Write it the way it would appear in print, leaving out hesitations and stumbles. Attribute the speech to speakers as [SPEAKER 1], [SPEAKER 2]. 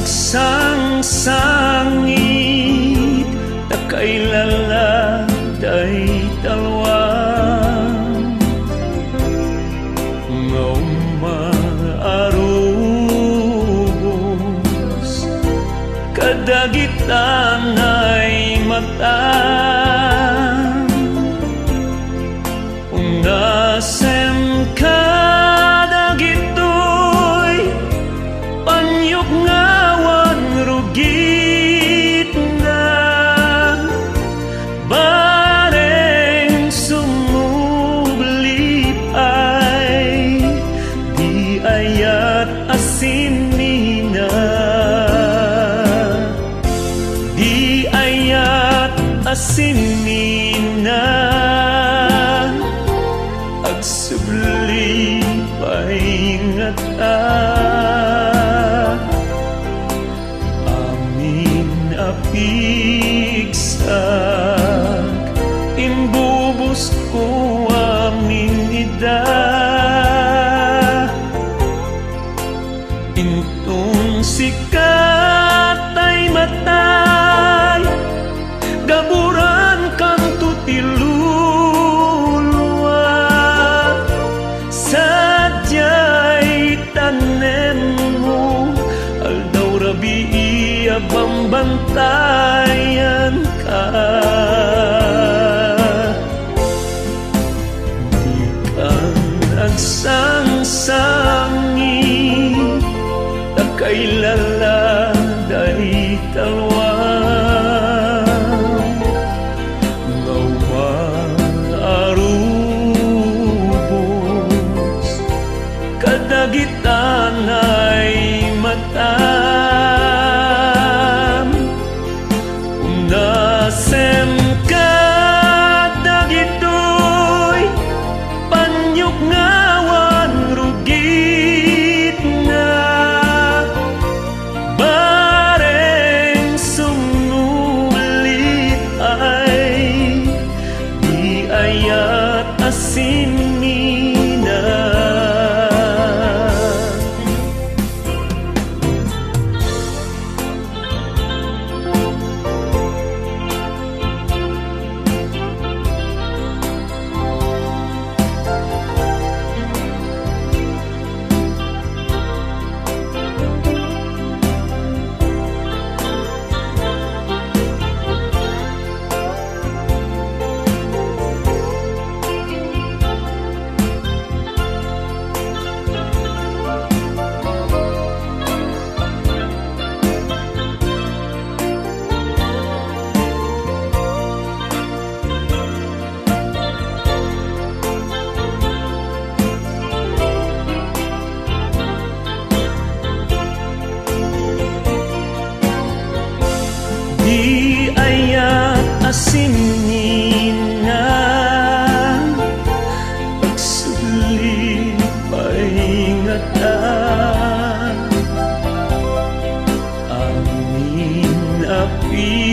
[SPEAKER 1] agsangsangit nakailala day talwa maarubos kadagitan ay mata unasem kadagitoy panyok ngawan rugit na bareng sumublip ay di ayat asinina di ayat asinina agsubli paingata amin apigsak imbubus ko amin ida intun sikat ay matay gaburan kang tutilulwa sadyay tanem mo aldaw rabi bambantayan ka di kang agsangsangi nakailala day talwa ngawa arubos kadagitan ay mata unasem kadagitoy panyok ngawan rugit na bareng sumulit ay di ayat asinina di ayat asinina pagsuli paingata amin api